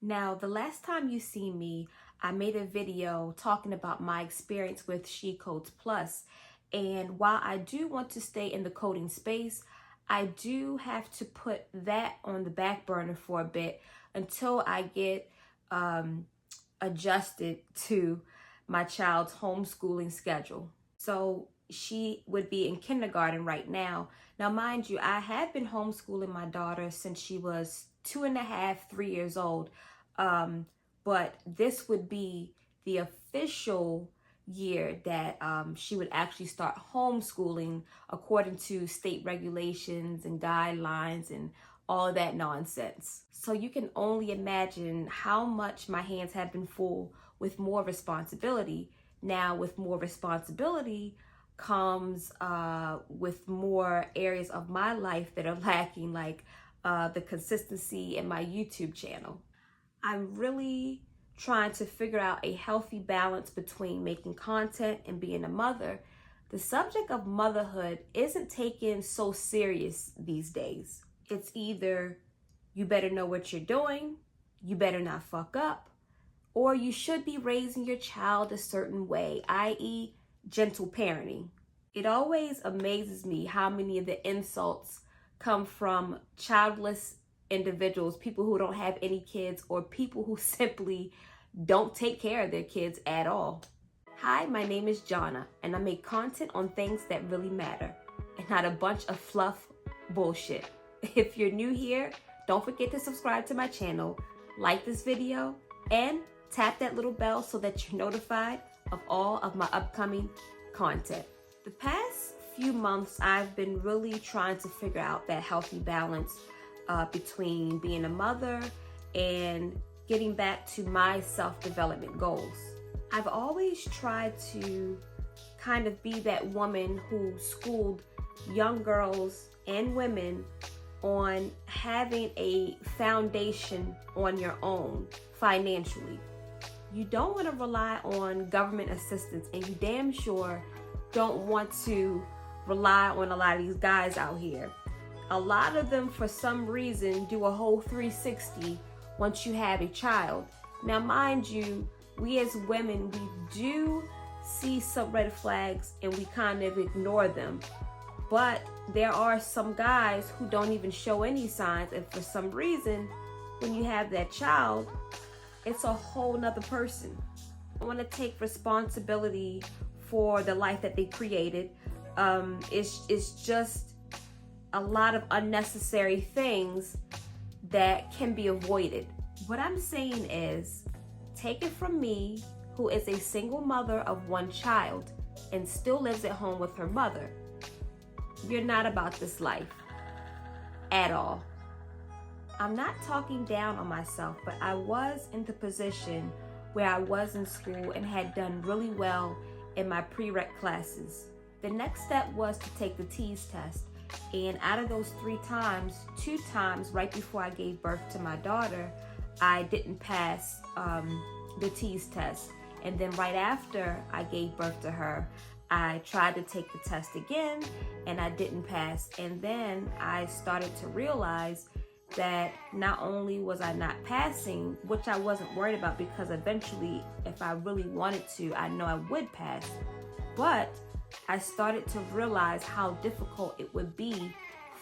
Now, the last time you see me, I made a video talking about my experience with She Codes Plus. And while I do want to stay in the coding space, I do have to put that on the back burner for a bit until I get adjusted to my child's homeschooling schedule. So she would be in kindergarten right now. Now, mind you, I have been homeschooling my daughter since she was 2.5, 3 years old. But this would be the official year that she would actually start homeschooling according to state regulations and guidelines and all that nonsense. So you can only imagine how much my hands have been full with more responsibility. Now, with more responsibility comes with more areas of my life that are lacking, like the consistency in my YouTube channel. I'm really trying to figure out a healthy balance between making content and being a mother. The subject of motherhood isn't taken so serious these days. It's either you better know what you're doing, you better not fuck up, or you should be raising your child a certain way, i.e. gentle parenting. It always amazes me how many of the insults come from childless individuals, people who don't have any kids, or people who simply don't take care of their kids at all. Hi, my name is Jonna, and I make content on things that really matter and not a bunch of fluff bullshit. If you're new here, don't forget to subscribe to my channel, like this video, and tap that little bell so that you're notified of all of my upcoming content. The past few months, I've been really trying to figure out that healthy balance between being a mother and getting back to my self-development goals. I've always tried to kind of be that woman who schooled young girls and women on having a foundation on your own financially. You don't want to rely on government assistance, and you damn sure don't want to rely on a lot of these guys out here. A lot of them, for some reason, do a whole 360 once you have a child. Now, mind you, we as women, we do see some red flags and we kind of ignore them. But there are some guys who don't even show any signs, and for some reason, when you have that child, it's a whole nother person. I want to take responsibility for the life that they created. It's just a lot of unnecessary things that can be avoided. What I'm saying is, take it from me, who is a single mother of one child and still lives at home with her mother. You're not about this life at all. I'm not talking down on myself, but I was in the position where I was in school and had done really well in my prereq classes. The next step was to take the TEAS test. And out of those 3 times, 2 times right before I gave birth to my daughter, I didn't pass the TEAS test. And then right after I gave birth to her, I tried to take the test again and I didn't pass. And then I started to realize that not only was I not passing, which I wasn't worried about because eventually, if I really wanted to, I know I would pass, but I started to realize how difficult it would be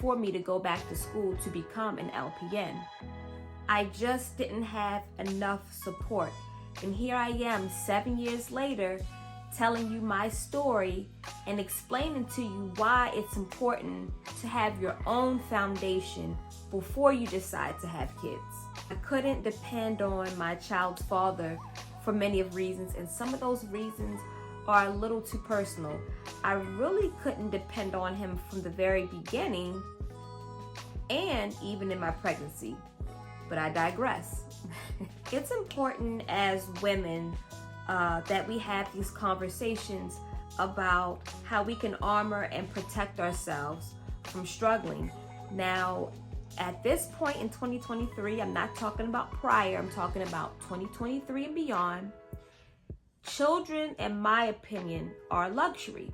for me to go back to school to become an LPN. I just didn't have enough support. And here I am 7 years later telling you my story and explaining to you why it's important to have your own foundation before you decide to have kids. I couldn't depend on my child's father for many of reasons, and some of those reasons are a little too personal. I really couldn't depend on him from the very beginning and even in my pregnancy, but I digress. It's important as women that we have these conversations about how we can armor and protect ourselves from struggling. Now, at this point in 2023, I'm not talking about prior, I'm talking about 2023 and beyond. Children, in my opinion, are a luxury,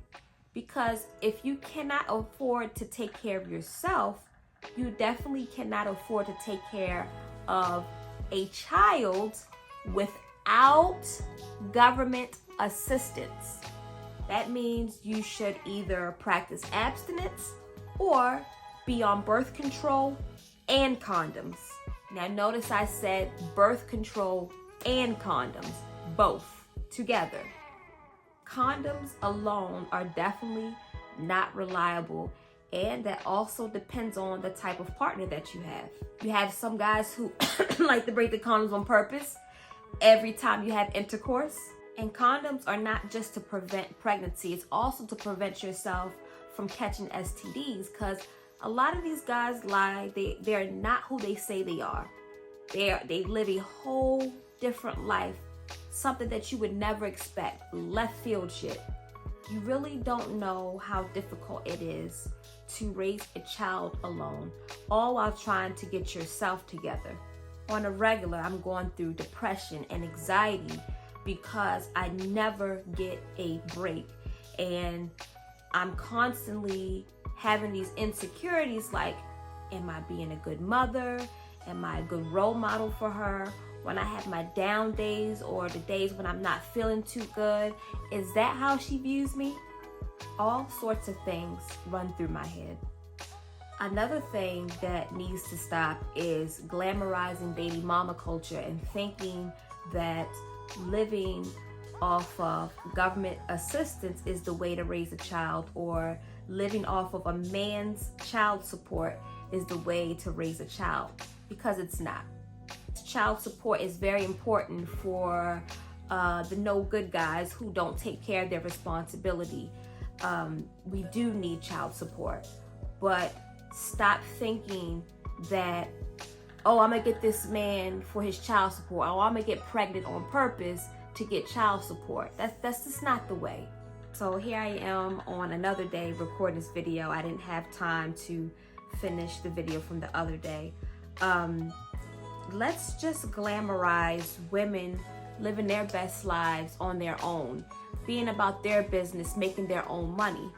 because if you cannot afford to take care of yourself, you definitely cannot afford to take care of a child without government assistance. That means you should either practice abstinence or be on birth control and condoms. Now notice I said birth control and condoms, both together. Condoms alone are definitely not reliable, and that also depends on the type of partner that you have. You have some guys who like to break the condoms on purpose every time you have intercourse. And condoms are not just to prevent pregnancy, it's also to prevent yourself from catching STDs, because a lot of these guys lie. They're not who they say they are. They live a whole different life, something that you would never expect, left field shit. You really don't know how difficult it is to raise a child alone, all while trying to get yourself together. On a regular, I'm going through depression and anxiety because I never get a break, and I'm constantly having these insecurities like, am I being a good mother? Am I a good role model for her? When I have my down days or the days when I'm not feeling too good, is that how she views me? All sorts of things run through my head. Another thing that needs to stop is glamorizing baby mama culture and thinking that living off of government assistance is the way to raise a child, or living off of a man's child support is the way to raise a child, because it's not. Child support is very important for the no good guys who don't take care of their responsibility. We do need child support, but stop thinking that, oh, I'm gonna get this man for his child support. Oh, I'm gonna get pregnant on purpose to get child support. That's just not the way. So here I am on another day recording this video. I didn't have time to finish the video from the other day. Let's just glamorize women living their best lives on their own, being about their business, making their own money.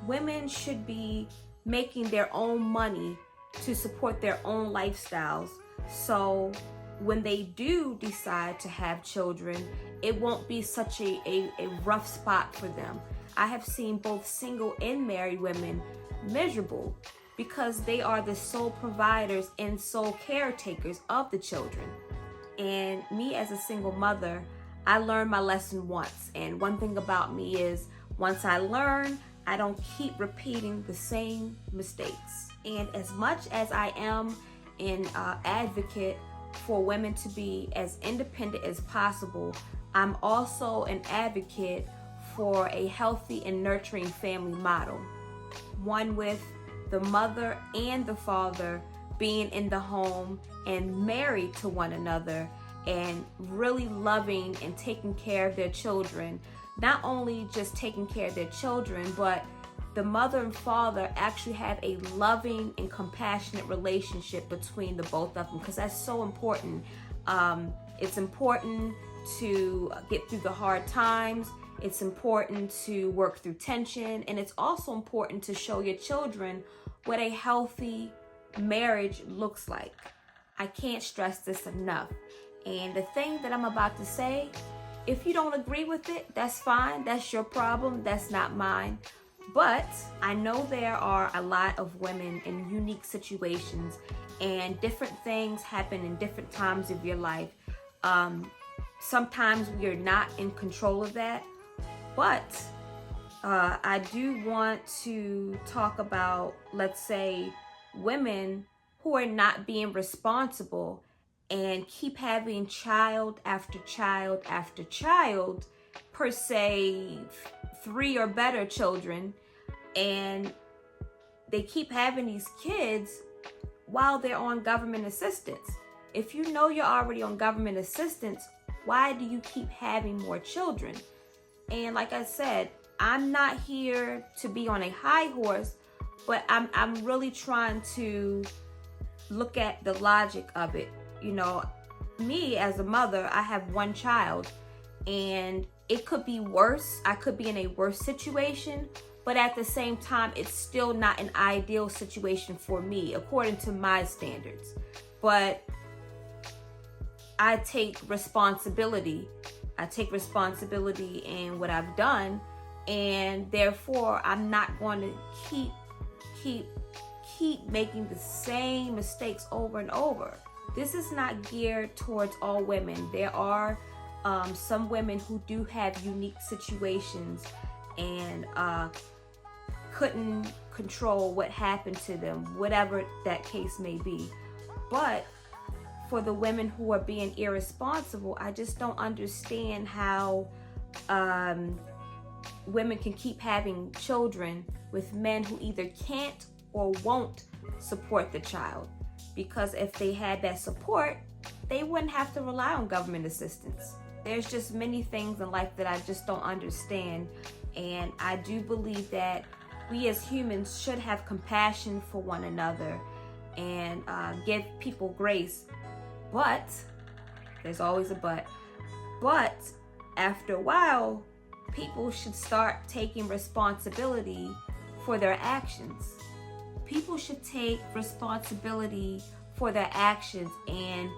Women should be making their own money to support their own lifestyles, so when they do decide to have children, it won't be such a rough spot for them. I have seen both single and married women miserable because they are the sole providers and sole caretakers of the children. And me as a single mother, I learned my lesson once. And one thing about me is, once I learn, I don't keep repeating the same mistakes. And as much as I am an advocate for women to be as independent as possible, I'm also an advocate for a healthy and nurturing family model. One with the mother and the father being in the home and married to one another and really loving and taking care of their children. Not only just taking care of their children, but the mother and father actually have a loving and compassionate relationship between the both of them, because that's so important. It's important to get through the hard times. It's important to work through tension, and it's also important to show your children what a healthy marriage looks like. I can't stress this enough. And the thing that I'm about to say, if you don't agree with it, that's fine. That's your problem. That's not mine. But I know there are a lot of women in unique situations, and different things happen in different times of your life. Sometimes we are not in control of that, but I do want to talk about, let's say, women who are not being responsible and keep having child after child after child, per se 3 or better children, and they keep having these kids while they're on government assistance. If you know you're already on government assistance, why do you keep having more children? And like I said, I'm not here to be on a high horse, but I'm really trying to look at the logic of it. You know, me as a mother, I have one child, and it could be worse. I could be in a worse situation, but at the same time, it's still not an ideal situation for me, according to my standards. But I take responsibility. I take responsibility in what I've done, and therefore I'm not going to keep making the same mistakes over and over. This is not geared towards all women. There are some women who do have unique situations and couldn't control what happened to them, whatever that case may be. But for the women who are being irresponsible, I just don't understand how women can keep having children with men who either can't or won't support the child. Because if they had that support, they wouldn't have to rely on government assistance. There's just many things in life that I just don't understand. And I do believe that we as humans should have compassion for one another and give people grace. But, there's always a but after a while, people should start taking responsibility for their actions. People should take responsibility for their actions and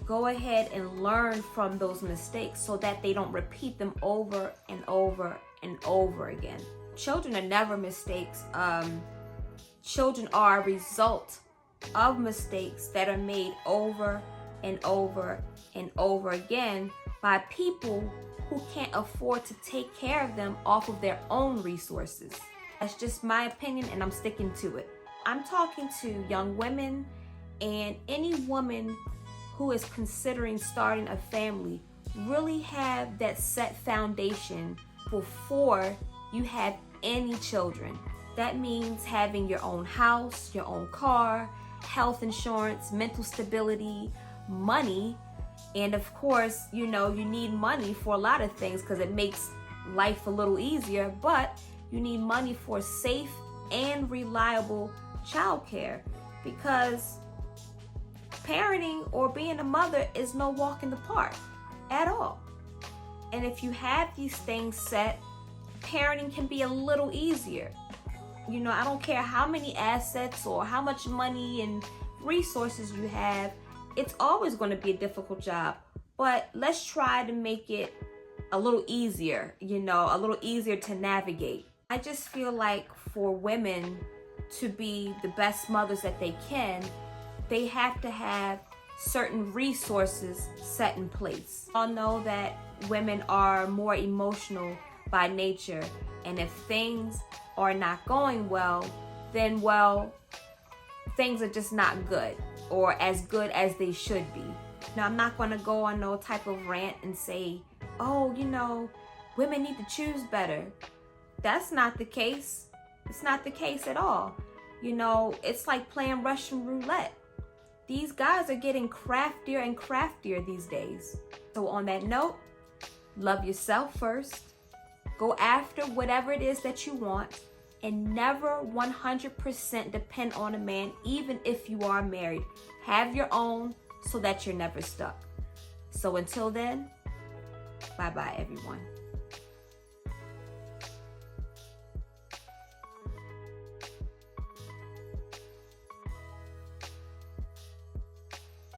go ahead and learn from those mistakes so that they don't repeat them over and over and over again. Children are never mistakes. Children are a result of mistakes that are made over and over and over again by people who can't afford to take care of them off of their own resources. That's just my opinion, and I'm sticking to it. I'm talking to young women and any woman who is considering starting a family. Really have that set foundation before you have any children. That means having your own house, your own car, health insurance, mental stability, money, and of course, you need money for a lot of things because it makes life a little easier, but you need money for safe and reliable childcare, because parenting or being a mother is no walk in the park at all. And if you have these things set, parenting can be a little easier. I don't care how many assets or how much money and resources you have, it's always going to be a difficult job. But let's try to make it a little easier, a little easier to navigate. I just feel like for women to be the best mothers that they can, they have to have certain resources set in place. I'll know that women are more emotional by nature, and if things are not going well, then things are just not good or as good as they should be. Now, I'm not going to go on no type of rant and say, women need to choose better. That's not the case. It's not the case at all. It's like playing Russian roulette. These guys are getting craftier and craftier these days. So on that note, love yourself first. Go after whatever it is that you want, and never 100% depend on a man, even if you are married. Have your own so that you're never stuck. So until then, bye-bye, everyone.